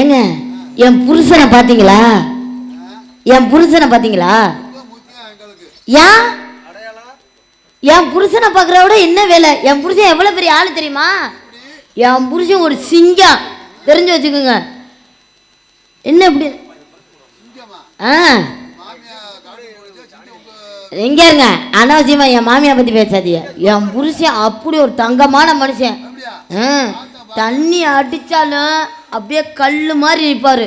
ஏங்க என் புருஷனை பாத்தீங்களா? என் புருஷனை பாத்தீங்களா? ஏன் என் புருஷனை பார்க்கற விட என்ன வேலை? என் புருஷன் எவ்வளவு பெரிய ஆளு தெரியுமா? என் புருஷன் ஒரு சிங்கம், தெரிஞ்சு வச்சுக்கோங்க. என்ன இப்படி எங்க இருங்க, அனாவசியமா என் மாமியா பத்தி பேசாதீங்க. என் புருஷன் அப்படி ஒரு தங்கமான மனுஷன். தண்ணி அடிச்சாலும் அப்படியே கல்லு மாதிரி நிற்பாரு.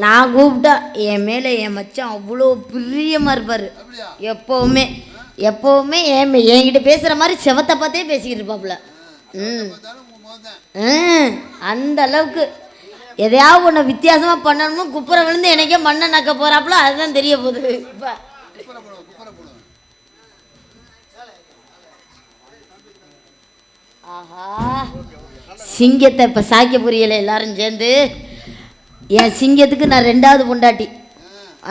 நான் கூப்பிட்டா என் மேலே என் மச்சான் அவ்வளோ பிரியமாக இருப்பார். எப்போவுமே எப்போவுமே என்கிட்ட பேசுகிற மாதிரி செவத்தை பார்த்தே பேசிக்கிட்டு இருப்பாப்புல. அந்த அளவுக்கு எதையாவது ஒன்று வித்தியாசமாக பண்ணணும்னு குப்புற விழுந்து எனக்கே மண்ணை நக்க போகிறாப்புல. அதுதான் தெரிய போகுது. இப்போ ஆஹா, சிங்கத்தை இப்போ சாய்க்க புரியலை எல்லாரும் சேர்ந்து. என் சிங்கத்துக்கு நான் 2வது பொண்டாட்டி.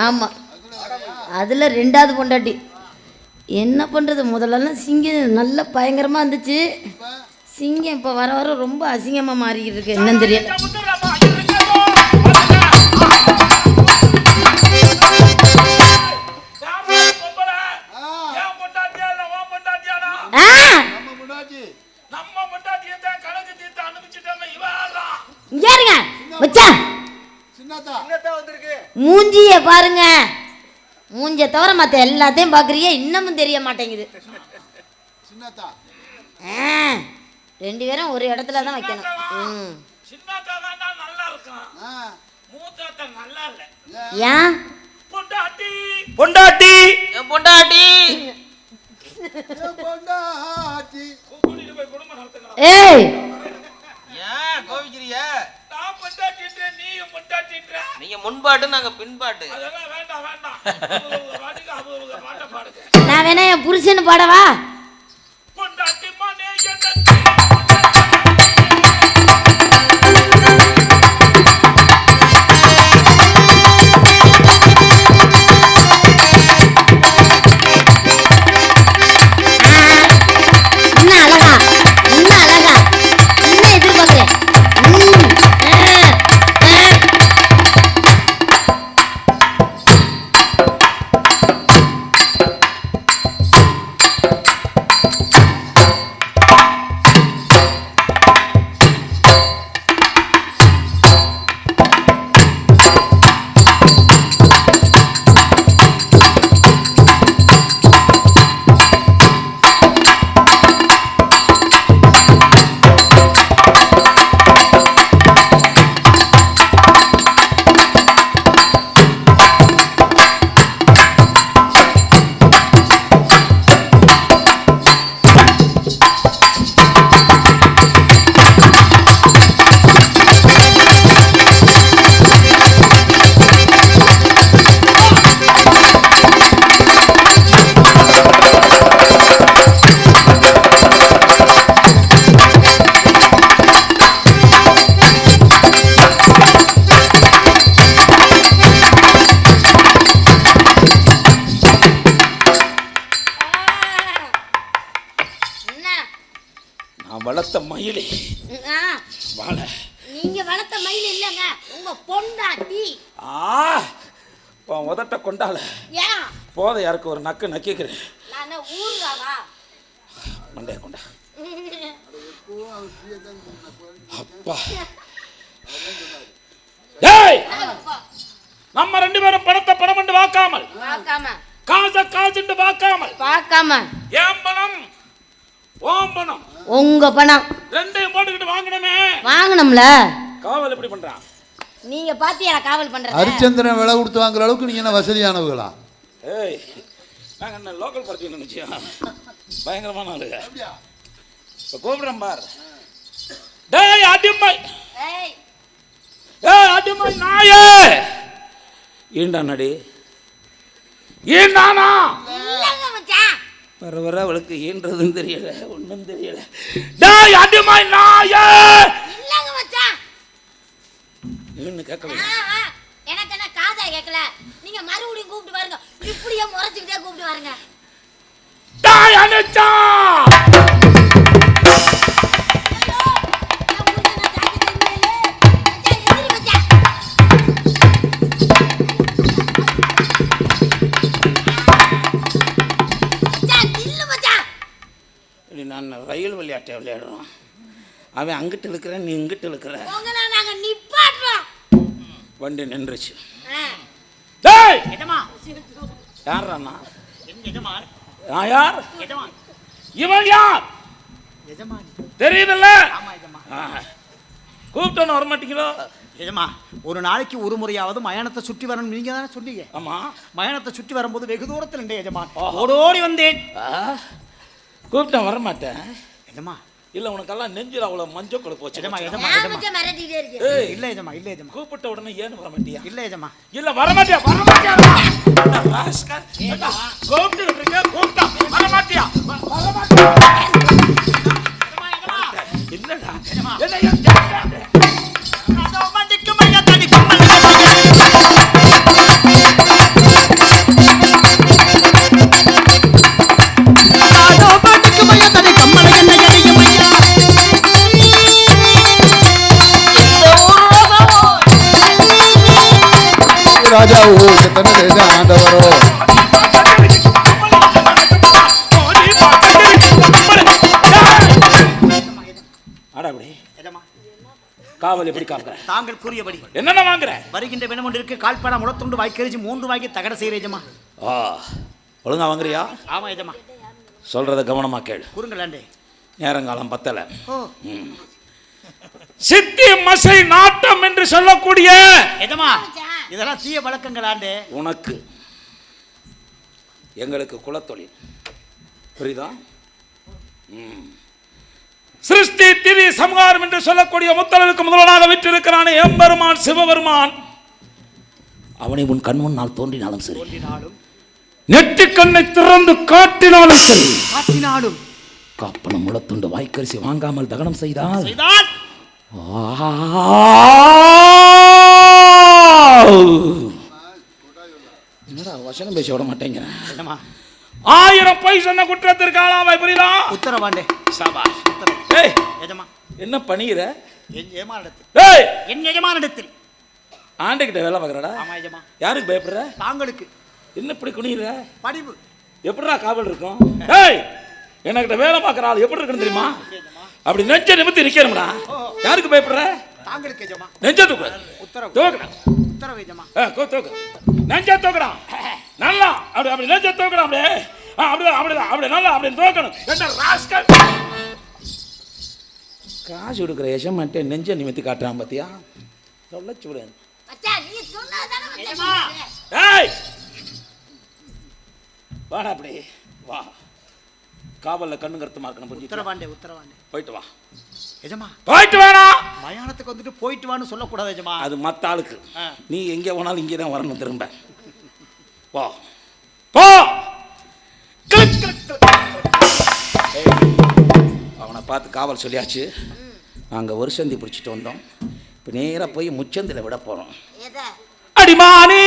ஆமாம், அதில் 2வது பொண்டாட்டி. என்ன பண்ணுறது, முதல்லலாம் சிங்கம் நல்ல பயங்கரமாக இருந்துச்சு. சிங்கம் இப்போ வர வர ரொம்ப அசிங்கமாக மாறிக்கிட்டு இருக்கு. என்னன்னு தெரியல. மூஞ்சிய பாருங்க, மூஞ்சிய தவிர மற்ற எல்லாத்தையும் பாக்குறீங்க, இன்னமும் தெரிய மாட்டேங்குது. 2 பேரும் ஒரு இடத்துல தான் வைக்கணும். ஏன் பொண்டாட்டி பொண்டாட்டி பொண்டாட்டி ஏய் ஏன் கோவிக்கிறியா? நீங்க முன்பாட்டு நாங்க பின்பாட்டு. நான் வேணா என் புருஷன் பாடவா? வளர்த்த மயிலே வாழ. நீங்க வளர்த்த மயில் இல்லங்க, உங்க பொண்டாட்டி. உதட்ட கொண்டால போத யாருக்கு ஒரு நக்கு நக்கிக்கிறேன். மண்டைய கொண்டா அப்பா. நம்ம 2 பேரும் பணத்தை பணம் என்று வாக்காமல், காசை காசு என்று வாக்காமல் ஏன் பணம் ஓம் பணம் உங்க பணம் 2ஐயும் போட்டுக்கிட்டு வாங்கணுமே. வாங்கணும்ல. காவல் எப்படி பண்றான்? நீங்க பாத்தியா காவல் பண்றது? ஹரிச்சந்திரன் விலை கொடுத்து வாங்குற அளவுக்கு நீங்க என்ன வசதியானவங்களா? ஏய், நாங்க என்ன லோக்கல் பார்ட்டி நினைச்சியா? பயங்கரமான ஆளுங்க. இப்ப கூப்பிடுறேன் பார். டேய் அடிமை, ஏய் அடிமை நாயே, ஏண்டா நடி ஏண்டானா? இல்லங்க மச்சான், வர வர அவளுக்கு ஏன்றதுன்னு தெரியல, ஒன்றும் தெரியல. டேய் அடிமை நாயே. இல்லங்க மச்சான், ஏன்னு கேட்கல. எனக்கு என்ன காதா கேட்கல. நீங்க மறுபடியும் கூப்பிட்டு பாருங்க, இப்படியே முறைச்சிக்கிட்டே கூப்பிட்டு பாருங்க. டேய் அனுச்சா. விளையாட்டை விளையாடுறோம். அவன் அங்கிட்டு இழுக்கிறேன், நீ இங்கிட்டு இழுக்கிற. வண்டி நின்றுச்சு. டேய் யார் அண்ணா? நான் யார்? இவன் யார் தெரியுதுல்ல? கூப்பிட்டோன்னு வர மாட்டீங்களோ? ஏஜமா, ஒரு நாளைக்கு ஒரு முறையாவது மயானத்தை சுற்றி வரணும் நீங்க தானே சொன்னீங்க. ஆமா, மயானத்தை சுற்றி வரும்போது வெகு தூரத்தில் நின்றே ஏஜமா, ஓடோடி வந்தேன். கூப்பிட்டேன் வர மாட்டேன். ஏஜமா, இல்ல உனக்கெல்லாம் நெஞ்சில் அவ்வளவு மஞ்சள் கொடு போச்சு. ஏஜமா, ஏஜமா, இல்ல ஏஜமா, இல்ல ஏஜமா. கூப்பிட்ட உடனே ஏன்னு வர மாட்டியா? இல்ல ஏஜமா, இல்ல வர மாட்டியா? வர மாட்டியா? கூப்பிட்டு இருக்கீங்க, கூப்பிட்டா வர மாட்டியா? வர மாட்டியா? என்னடா ராஜா ஓ ஆண்டவரோ காவல் எப்படி காக்கிற? தாங்கள் கூறியபடி என்னென்ன வாங்குற? வருகின்ற வினம் ஒன்றிற்கு கால்பனா முளத்துண்டு வாய்க்கரிச்சு 3 வாய்க்கு தகட செய்கிற ஏஜமா. ஒழுங்கா வாங்குறியா? ஆமா ஏஜமா. சொல்றத கவனமா கேளு. கூறுங்களாண்டே. நேரங்காலம் பத்தல. சித்தி மசை நாட்டம் என்று சொல்லக்கூடிய ஏஜமா, இதெல்லாம் தீய பழக்கங்களாண்டே. உனக்கு எங்களுக்கு குலத்தொழில் புரியுதா? சிருஷ்டி திதி சம்ஹாரம் என்று சொல்லக்கூடிய முத்தலுக்கு முதல்வனாக விற்றிருக்கிறான் எம்பெருமான் சிவபெருமான். அவனை உன் கண் முன்னால் தோன்றினாலும் சரி, நெற்றி கண்ணை திறந்து காட்டினாலும் சரி, காட்டினாலும் காப்பனம் முளத்துண்டு வாய்க்கரிசி வாங்காமல் தகனம் செய்தால் என்னடா வசனம் பேச விட மாட்டேங்க. 1000 பொய் சொன்ன குற்றத்திற்கு ஆளாவாய் புரியுதா? உத்தரவாண்டே. சபாஷ். ஏய் ஏஜமா, என்ன பண்ணிற? என் ஏமானிடத்தில். ஏய் என் ஏமானிடத்தில் ஆண்டுகிட்ட வேலை பார்க்கறடா. ஆமா ஏஜமா. யாருக்கு பயப்படுற? தாங்களுக்கு. என்ன இப்படி குனிற? படிவு. எப்படிடா காவல் இருக்கும்? ஏய் எனக்கிட்ட வேலை பார்க்கற ஆள் எப்படி இருக்குன்னு தெரியுமா? அப்படி நெஞ்ச நிமித்தி நிக்கணும்டா. யாருக்கு பயப்படுற? தாங்களுக்கு ஏஜமா. நெஞ்ச தூக்கு. உத்தரவு. தூக்குடா. உத்தரவு ஏஜமா. தூக்கு. நெஞ்ச தூக்குடா. நல்லா அப்படி நெஞ்ச தூக்குடா. அப்படி நல்லா அப்படி தூக்கணும். என்ன ராஸ்கல் காசு கொடுக்குற எஜமான்ட்ட நெஞ்ச நிமித்தி காட்டுறான் பாத்தியா? சொல்ல சுடு. ஏய் வாடா அப்படி வா. காவல்ல கண்ணு கருத்துமா இருக்கணும். உத்தரவாண்டே. உத்தரவாண்டே. போயிட்டு வா ஏஜமா. போயிட்டு வேணா. மயானத்துக்கு வந்துட்டு போயிட்டு வான்னு சொல்லக்கூடாது ஏஜமா. அது மத்த ஆளுக்கு. நீ எங்கே போனாலும் இங்கே தான் வரணும். திரும்ப போ போ. அவனை பார்த்து காவல் சொல்லியாச்சு. நாங்கள் ஒரு சந்தி பிடிச்சிட்டு வந்தோம். இப்போ நேராக போய் முச்சந்தில் விட போகிறோம். அடிமானே